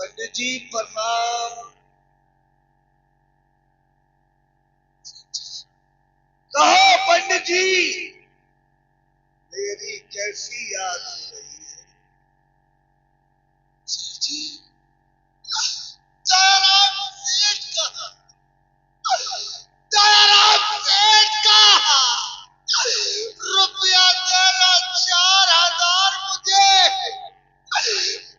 पंडित जी प्रणाम। कहो पंडित जी, मेरी कैसी याद हो रही है? जी जयराम सेठ कहाँ? जयराम सेठ कहाँ? रुपया देना 4000 मुझे,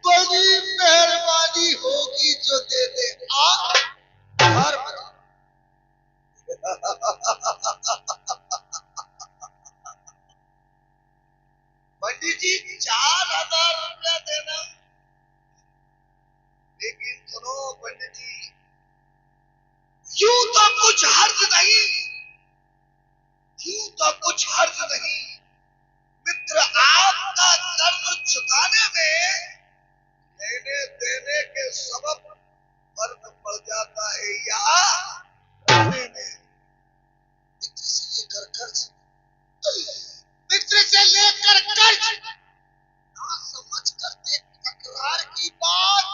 बड़ी मेहरबानी होगी जो दे दे। हर पंडित जी 4000 रुपया देना, लेकिन सुनो पंडित जी, यूं तो कुछ हर्ज नहीं, यूं तो कुछ हर्ज नहीं। मित्र आपका कर्ज चुकाने में लेने देने के सबब फर्क पड़ जाता है या रहने में। मित्र से लेकर कर्ज, मित्र से लेकर कर्ज ना समझ करते तकरार की बात,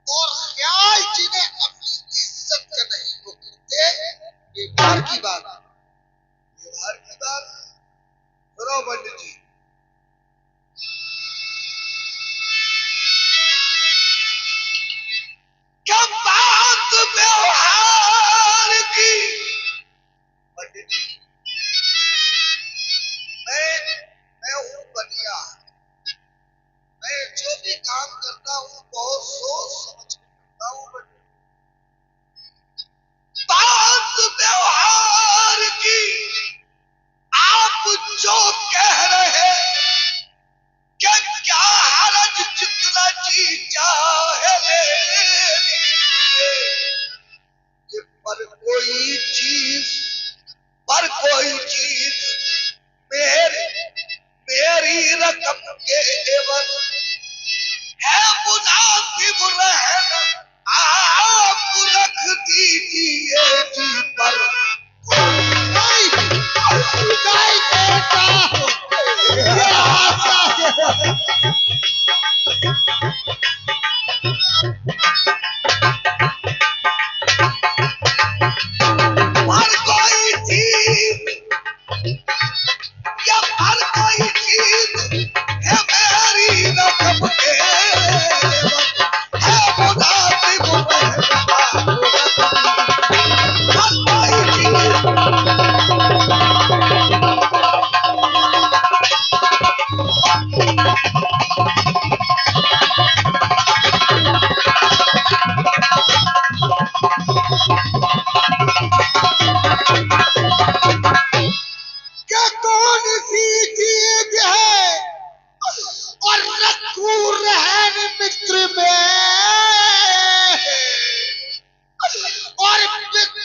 और ख्याल जिन्हें अपनी इज्जत का नहीं वो करते व्यवहार की बात। व्यवहार की बात सुनो पंडित जी, क्या बात व्यवहार की। पंडित जी मैं हूँ बनिया, मैं जो भी काम करता हूँ बहुत सोच समझ करता हूँ। बात व्यवहार की, आप जो कह रहे क्या क्या हरज, जितना जी चाहे ले लीजिए। पर कोई चीज मेरी रकम के एवज है मुनासिब रहना, आप रख दीजिए जी। पर कोई चीज या हर कोई चीज है मेरी रकम के है मुनासिब रहना, हर कोई चीज। क्या कौन सी चीज है और रखूं रहन मित्र में, और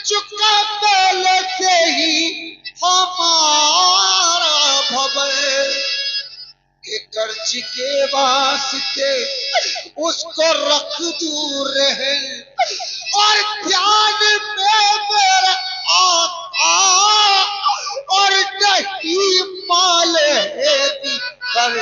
चुका पहले से ही हमारा भवन के कर्ज के वास्ते उसको रख दूर रहन, और ध्यान में मेरा और नहीं माले कर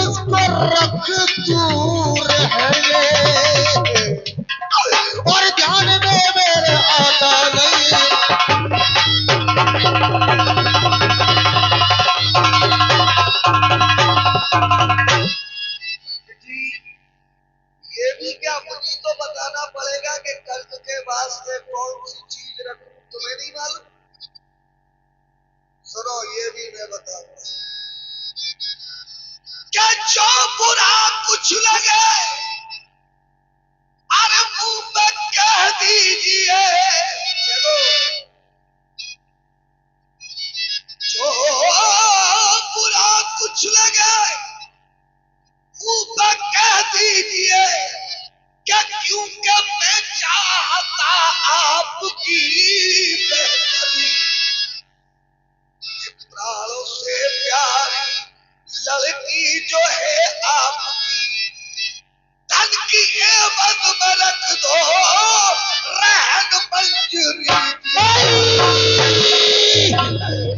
उसको रख दूर है, और ध्यान में मेरे आता नहीं। आता आपकी बेहतरी, प्राणों से प्यारी लड़की जो है आपकी, धन की एवज में रख दो रहन मंजूरी।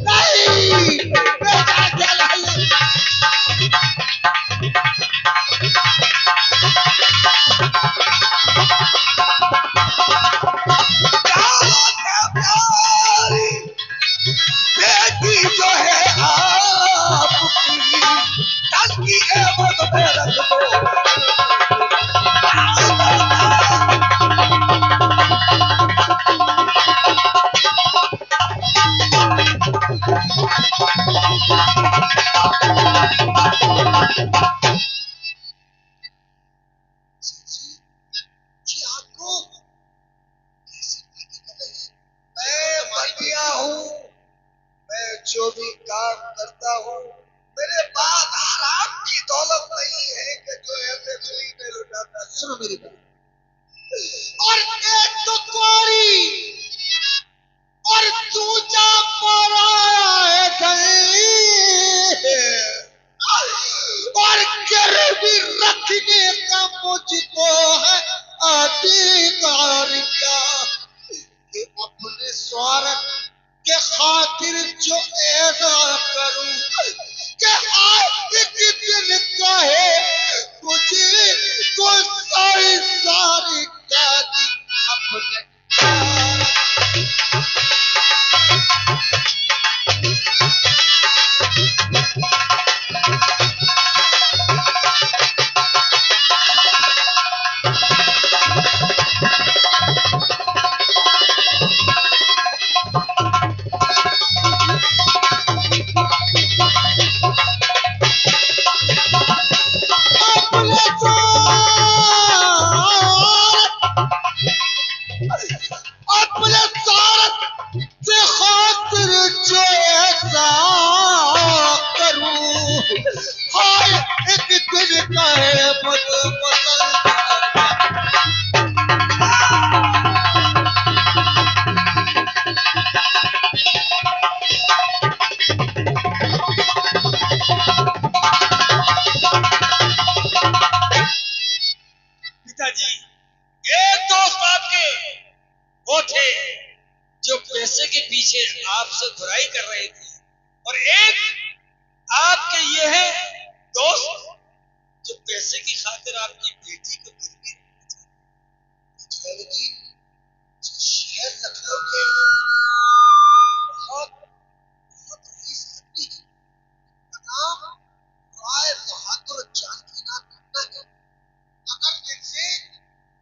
नहीं बेटा जलाइए। बेटी जो है आपकी, धन की एवज में रख दो। जो भी काम करता हूँ मेरे पास हराम की दौलत नहीं है कि जो ऐसे फ्री में लुटाता। सुनो मेरी बात, और एक तो कुंवारी और दूजा पराया है और गरीबी रखने का मुझको है अधिकार क्या, कि अपने स्वार्थ के खातिर जो ऐसा करूं कि एक दिन कहे मुझे तो सारी सारी दादी अपने आपसे बुराई कर रहे थे, और एक आपके ये है दोस्त जो पैसे की खातिर आपकी बेटी को गिरवी जी, शहर लखनऊ के बहुत बहुत रईस आदमी है, नाम राय बहादुर जानकीनाथ खन्ना है। अगर इनसे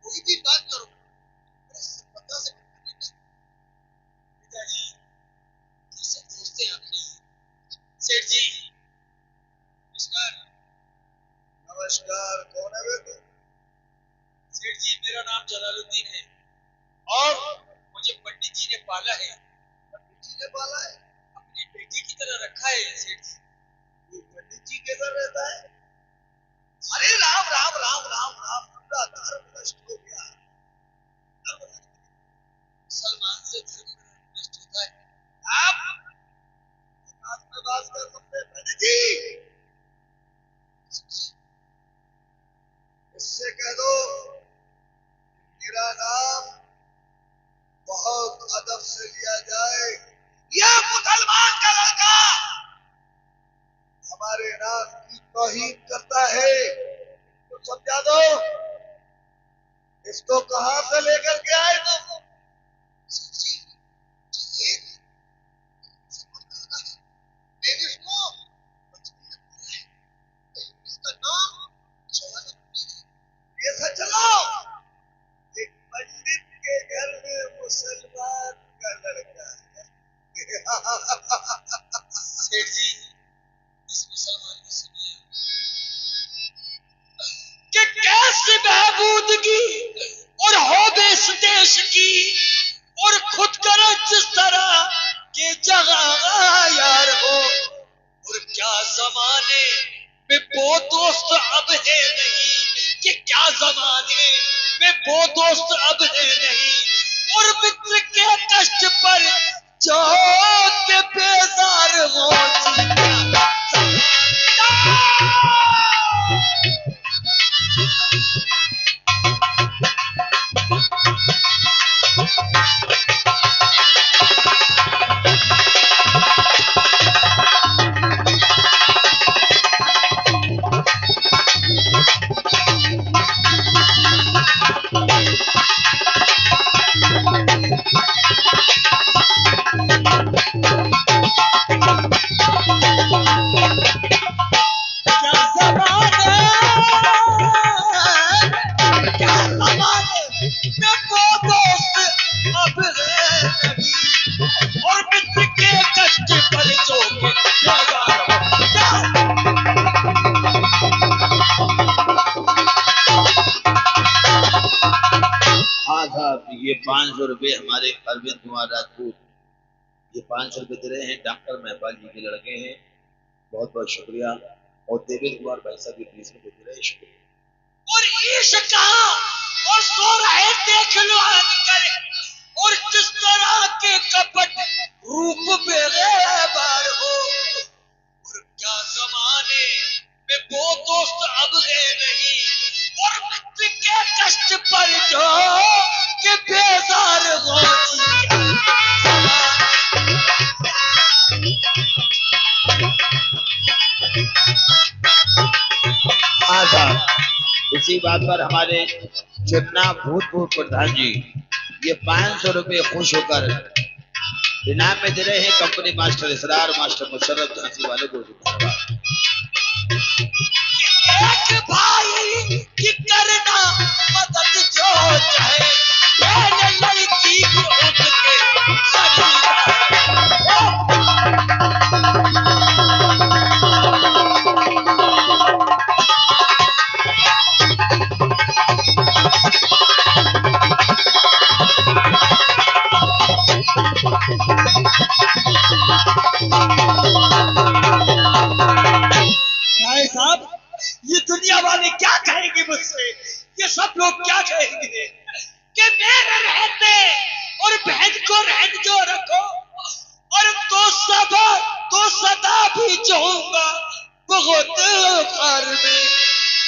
कोई भी बात करो बड़े सभ्यता से पिताजी कैसे दोस्त हैं आपके। सेठ जी नमस्कार। नमस्कार, कौन है बेटा? सेठ जी मेरा नाम जलालुद्दीन है और मुझे पंडित जी ने पाला है। पंडित जी ने पाला है? अपनी बेटी की तरह रखा है सेठ जी। वो पंडित जी कैसा रहता है? अरे राम राम राम राम राम, पूरा धर्म नष्ट हो गया। मुसलमान से धर्म नष्ट होता है। आप में बात कर सकते हैं पंडित जी, इससे कह दो मेरा नाम बहुत अदब से लिया जाए। यह मुसलमान का लड़का हमारे नाम की तौहीन करता है, तो समझा दो। इसको कहां से लेकर के आए तुम? मैंने इसको बचपन में पाला है, इसका नाम जलालुद्दीन है। ऐसा चलो एक पंडित के घर में मुसलमान का लड़का है। सेठ जी इस मुसलमान को सुनिए कि कैसे बहबूदगी और हो बेस देश की और खुद करो जिस तरह के जगह यार हो, और क्या जमाने में वो दोस्त अब है नहीं, कि क्या जमाने में वो दोस्त अब है नहीं ये 500 रुपए हमारे अरविंद कुमार राजपूत, ये 500 रुपए दे रहे हैं। डॉक्टर महपाल जी के लड़के हैं, बहुत बहुत शुक्रिया। और देवेंद्र कुमार भाई साहब भी 20 रुपए दे रहे हैं, शुक्रिया। और ईश कहा और सो रहे देख लो करे, और किस तरह के कपट रूप बेगैबार हो। और क्या जमाने में वो दोस्त अब है नहीं, और मित्र के कष्ट पर जो के बेजार हो। हाँ साहब, इसी बात पर हमारे चुना भूतपूर्व प्रधान जी ये 500 रुपए खुश होकर इनाम में दे रहे हैं। कंपनी मास्टर इसरार, मास्टर मुशर्रफ झांसी वाले को धन्यवाद। एक भाई की करना मदद जो चाहे, मैंने लड़की को उठ के साहब, ये दुनिया वाले क्या कहेंगे मुझसे, ये सब लोग क्या कहेंगे कि मेरे रहते और बहन को रहन जो रखो, और तो सदा भी चाहूंगा बहुत कार में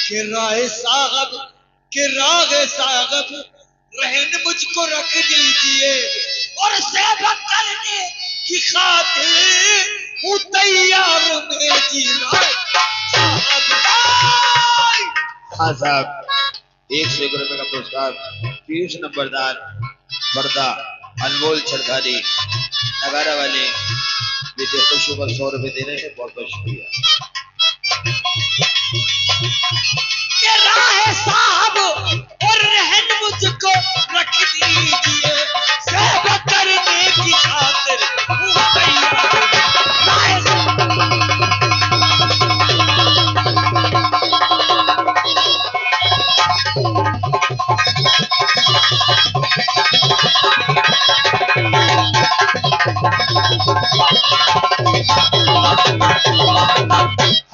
कि राह साहब रहन मुझको रख दीजिए, और सेवा करने की खातिर हूँ तैयार मेरी हाँ साहब, 101 रुपए का पुरस्कार पीयूष नंबरदार बर्दा अनमोल सरदारी नगारा वाले विजय खुशबू पर 100 रुपए दे रहे हैं, बहुत बहुत शुक्रिया। साहब और रहन मुझको रख दीजिए, सेवा करने की खातिर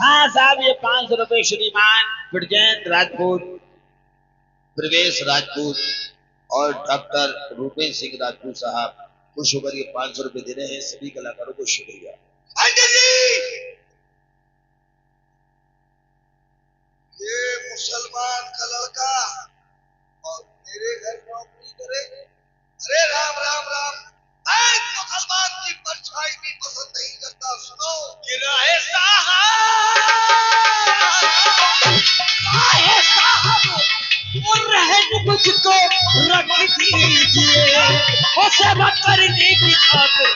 हाँ साहब, ये 500 रुपए श्रीमान ब्रजेंद्र राजपूत, प्रवेश राजपूत और डॉक्टर रूपेश सिंह राजपूत साहब खुश होकर ये 500 रुपए दे रहे हैं। सभी कलाकारों को शुक्रिया। ये मुसलमान का लड़का और मेरे घर नौकरी करे, अरे राम राम राम, मैं मुसलमान की परछाई भी पसंद नहीं करता। सुनो और रहन मुझको रख दीजिए, और सेवा करने की खातिर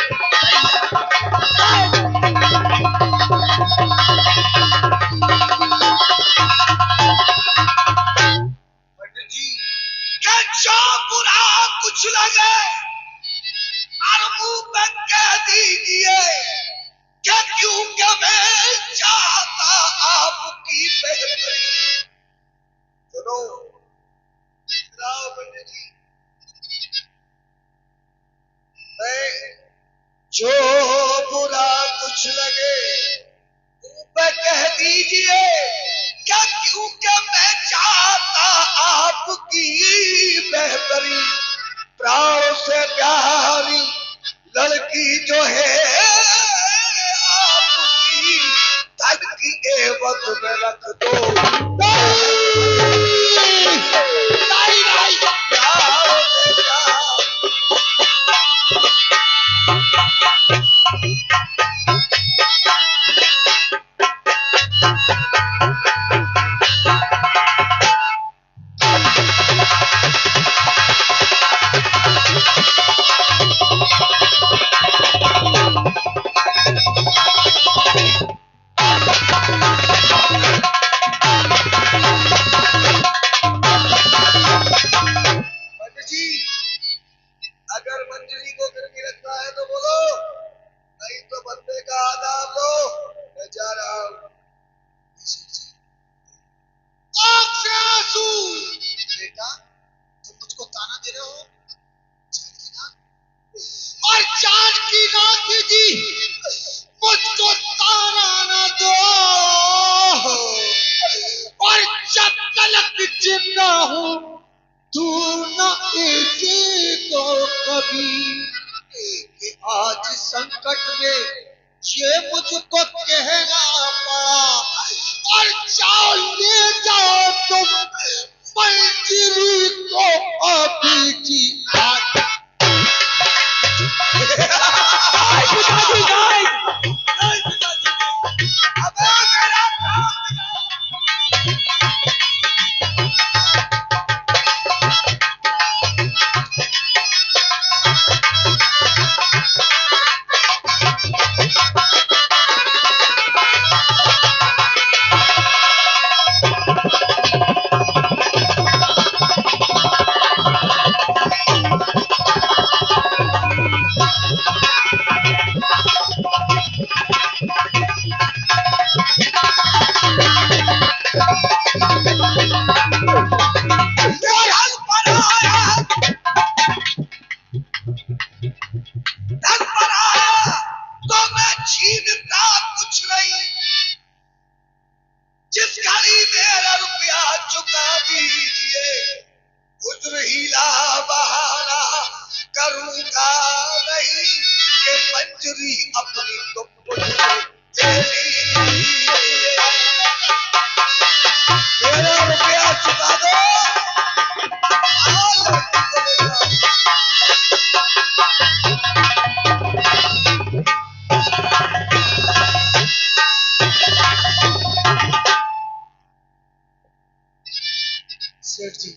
क्या बुरा कुछ लगे और मुंह पे कह दीजिए क्या, क्यों क्या मैं चाहता आपकी बेहतरी। सुनो पंडित जी, मैं जो बुरा कुछ लगे मुंह पे कह दीजिए क्या, क्यों क्या मैं चाहता आपकी बेहतरी। प्राण से प्यारी लड़की जो है आपकी, धन की एवज में रख दो। पंडित जी को गिरवी रखना है तो बोलो, नहीं तो बंदे का आदाब लो, मैं जा रहा हूं। आंख से आंसू, बेटा तुम मुझको ताना दे रहे हो, जानकी नाथ और जानकी नाथ जी मुझको ताना न दो, और जब तक जिंदा हूं तू न को कभी कि आज संकट में ये मुझको कहना पड़ा, और जाओ ले जाओ तुम मंजरी को अभी की बात। जिस घड़ी मेरा रुपया चुका दीजिए, उधर हीला बहाना करूंगा नहीं कि मंजरी अपनी तुमको मेरा रुपया चुका दो। सेठ जी,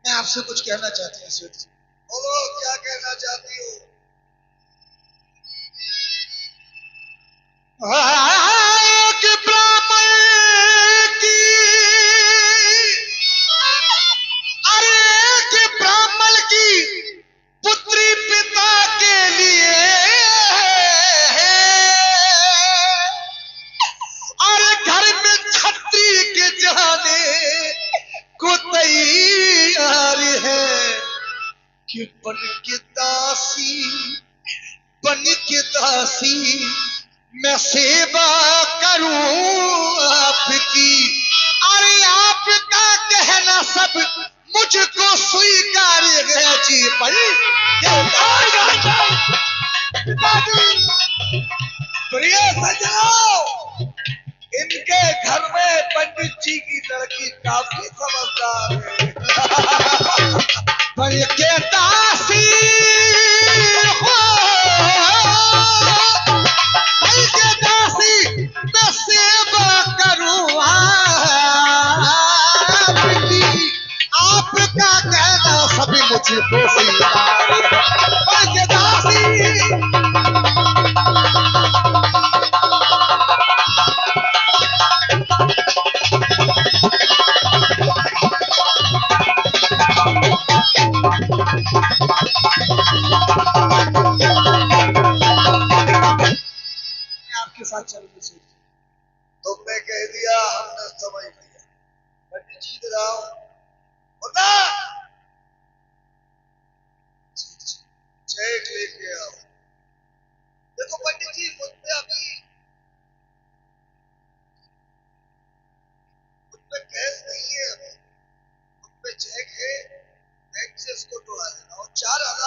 मैं आपसे कुछ कहना चाहती हूँ। सेठ जी बोलो, क्या कहना चाहती हो? कि ब्राह्मण की, अरे कि ब्राह्मण की पुत्री पिता के लिए और घर में छत्री के जाने को तैयार है कि बन के दासी मैं सेवा करूं आपकी। अरे आपका कहना सब मुझको स्वीकार्य है जी। पर प्रिय सज्जनों, इनके घर में पंडित जी की लड़की काफी समझदार है। पर के दासी हो, के दासी मैं सेवा करूं आपका कहना सभी मुझको स्वीकार है। पर के दासी आपके साथ चलने से तुमने कह दिया, हमने समझ लिया। पंडित जी इधर आओ, होता चेक लेके आओ। देखो पंडित जी, मुझ पे कैश नहीं है, अभी मुझ पे चेक है, बैंक से इसको उठवा लेना और 4000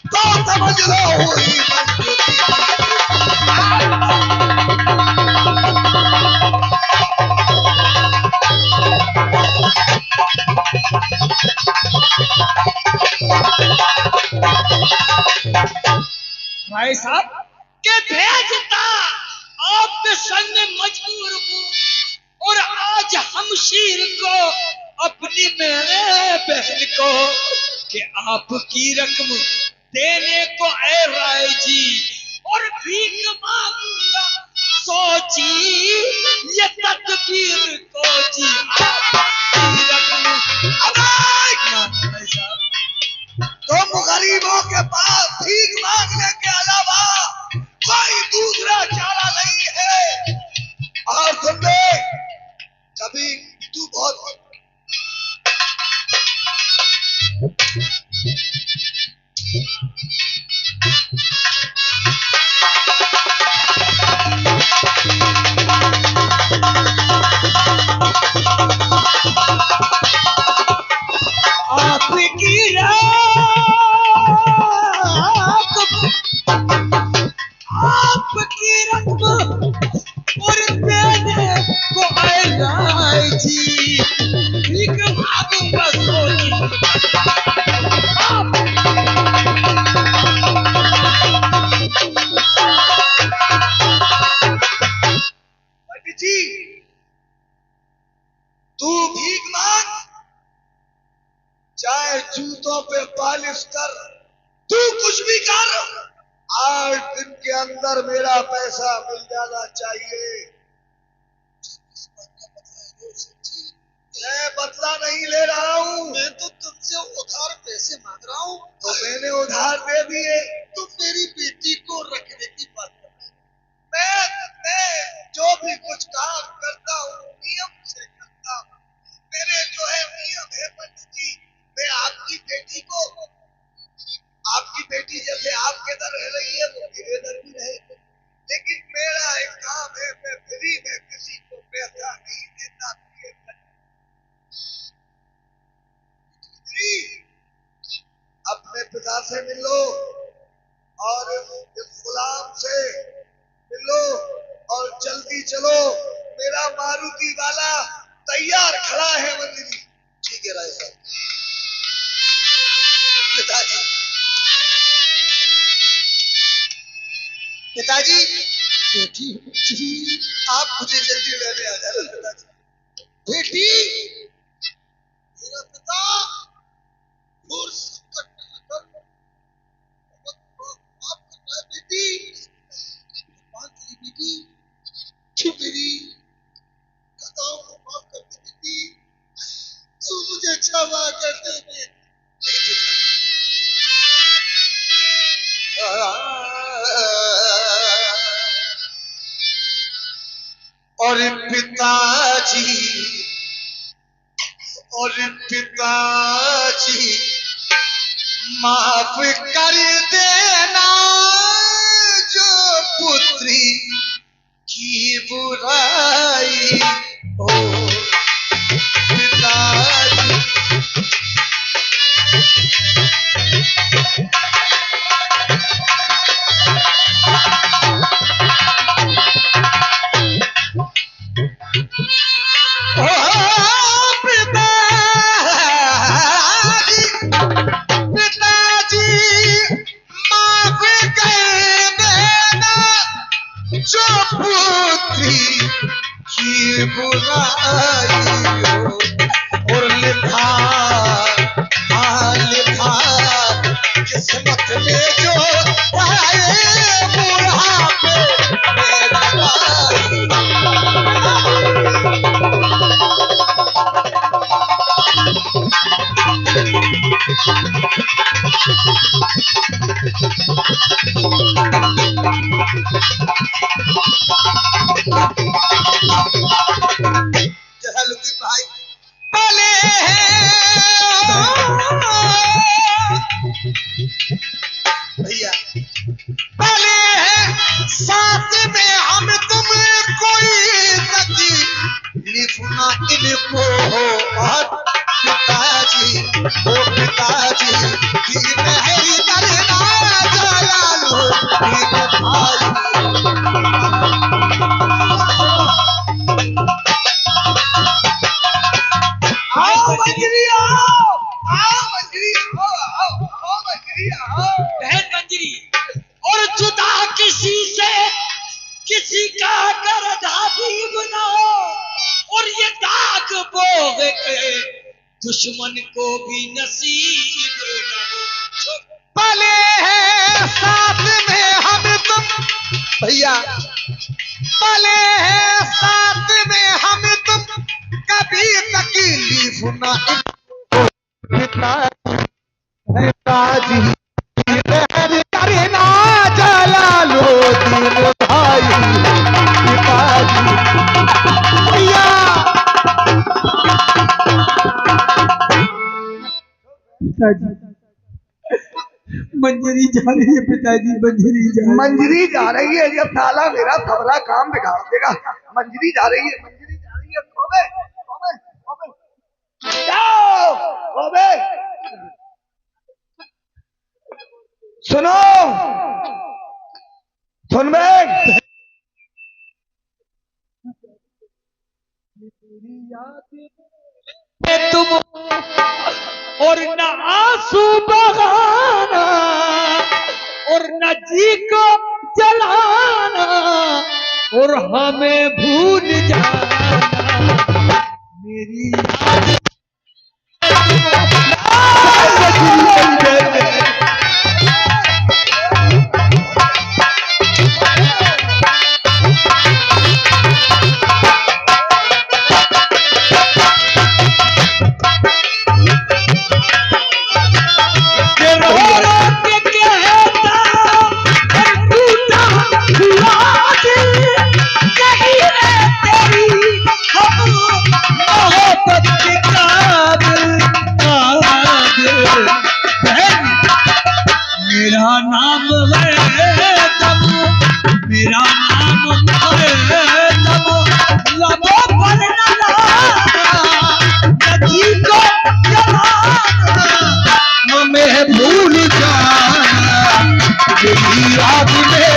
तो समझ लो हुई भाई साहब के भेजता आपके संग मजबूर हूँ और आज हमशीर को अपनी मेरे बहन को कि आपकी रकम देने को ऐ राय जी और भीख मांगूंगा सोची ये तदबीर को जी आपकी रकम। भाई साहब तुम गरीबों के पास भीख मांगने के अलावा कोई दूसरा चारा नहीं है। और सुन ले, कभी तू बहुत आपकी आपकी रकम और देने को आए राय जी भीख मांगूंगा सोची पंडित जी, तू भीख मांग, चाहे जूतों पे पालिश कर, तू कुछ भी कर, 8 दिन के अंदर मेरा पैसा मिल जाना चाहिए। मैं बदला नहीं ले रहा हूँ, मैं तो तुमसे उधार पैसे मांग रहा हूँ। तो मैंने उधार दे दिए, तुम मेरी बेटी को रखने की बात कर रहे हो। मैं जो भी कुछ काम करता हूँ नियम से करता हूँ। मेरे जो है नियम है पंडित जी, मैं आपकी बेटी को, आपकी बेटी जैसे आपके दर रह रही है वो मेरे दर भी रहेगी। लेकिन मेरा एक काम है, मैं फ्री में किसी को पैसा नहीं देता। अपने पिता से मिलो और इस गुलाम से मिलो और जल्दी चलो, मेरा मारुति वाला तैयार खड़ा है मंदिर। ठीक है राय साहब। पिताजी, पिताजी, बेटी आप मुझे जल्दी लेने आ जाना पिताजी। बेटी, मेरा पिता घोर संकट में आकर बहुत पाप कर रहा है। बेटी, बेटी, तू मेरी खताओं को माफ कर दे। बेटी, तू मुझे क्षमा कर दे। और पिताजी, माफ कर देना जो पुत्री की बुराई हो। पिताजी, जो पुत्री की बुराई हो। और लिखा किस्मत में जो आए बुढ़ापे में जलालुद्दीन भाई, सुना इनको बहुत पिताजी, ओ पिताजी की मेहरी करना जलालो दीन भाई। आओ मंजरी आओ, आओ मंजरी आओ, आओ मंजरी आओ। बहन मंजरी, और जुदा किसी से किसी का कर दादी बनाओ, और ये दाग बोग के दुश्मन को भी नसीब न हो। पले हैं साथ में हम तुम भैया, पले हैं साथ में हम तुम, कभी तकलीफ न पिताजी मेहर करना जलालो दीन भाई। पिताजी भैया पिताजी, मंजरी जा रही है पिताजी, मंजरी जा रही है। जब साला मेरा सबरा काम बिगाड़ देगा। मंजरी जा रही है, मंजरी जा रही है। तोबे तोबे तोबे, जाओ तोबे। सुनो सुन बे, तुम और न आंसू बहाना, और न जी को जलाना, और हमें भूल जाना मेरी मेरा नाम है दम, मेरा नाम है दम, लबों पर न लाना, नदी को जलाना, हमें भूल जाना मेरी याद में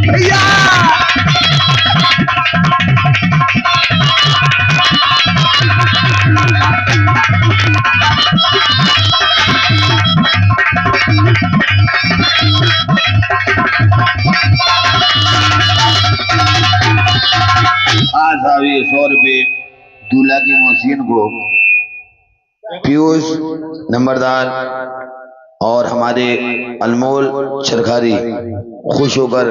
भैया। आज आइए 100 रुपये दूल्हा की मौसीन को पीयूष नंबरदार और हमारे अनमोल सरकारी खुश होकर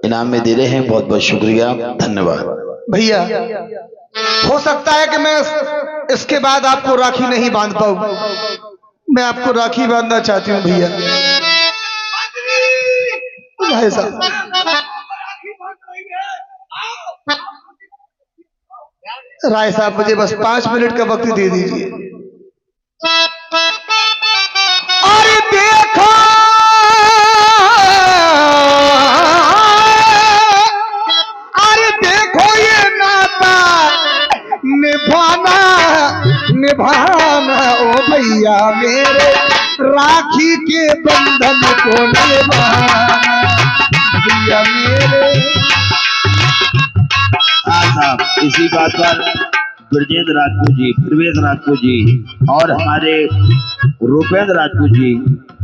इनाम में दे रहे हैं। बहुत बहुत शुक्रिया, धन्यवाद भैया। हो सकता है कि मैं इसके बाद आपको राखी नहीं बांध पाऊं, मैं आपको राखी बांधना चाहती हूं भैया। भाई साहब राय साहब, मुझे बस 5 मिनट का वक्त दे दीजिए। और देखो अरे देखो ये नाता निभाना निभाना, ओ भैया मेरे राखी के बंधन को निभाना भैया मेरे। साहब इसी बात पर ब्रजेंद्र राजपूत जी, प्रवेश राजपूत जी और हमारे रूपेंद्र राजपूत जी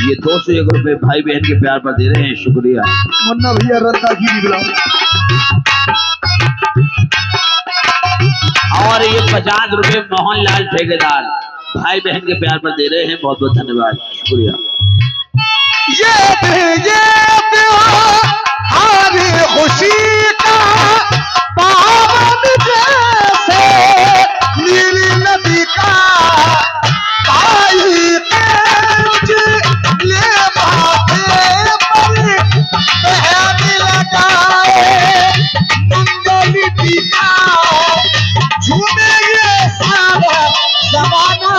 ये 201 रुपए भाई बहन के प्यार पर दे रहे हैं। शुक्रिया। मुन्ना भैया रद्दा की बुलाओ। और ये 50 रुपए मोहनलाल ठेकेदार भाई बहन के प्यार पर दे रहे हैं। बहुत बहुत धन्यवाद, शुक्रिया। ये हमारी खुशी का पावन जैसे नीली नदी का भाई ले माथे पर बहन लगाए मंगल टीका झूमे ये सारा जमाना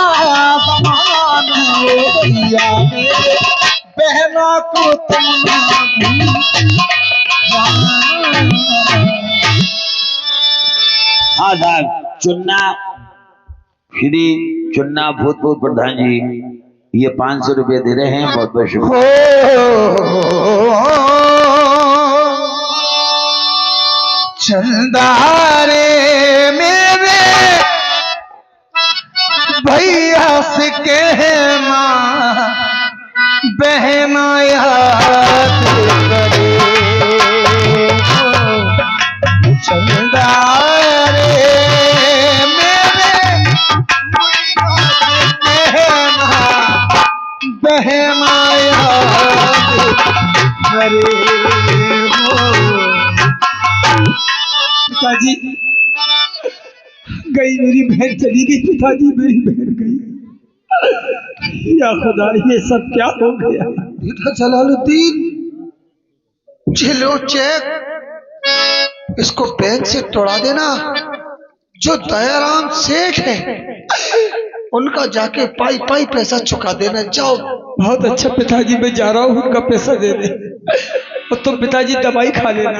जमाना। ओ भैया मेरे बहना को तुम हाँ साहब, चुन्ना श्री चुन्ना भूतपूर्व प्रधान जी ये 500 रुपये दे रहे हैं। बहुत बहुत शुक्रिया। चंदारे मेरे भैया से कहना बहना याद करे। चंदारे मेरे कहना बहना याद करे। पिताजी गई मेरी बहन, चली गई पिताजी, मेरी बहन गई। या खुदा, ये सब क्या हो गया? बेटा जलालुद्दीन, झिलो चेक, इसको बैंक से तोड़ा देना। जो दयाराम शेख है उनका जाके पाई पाई पैसा चुका देना। जाओ। बहुत अच्छा पिताजी, मैं जा रहा हूँ उनका पैसा देने, और तुम पिताजी दवाई खा लेना।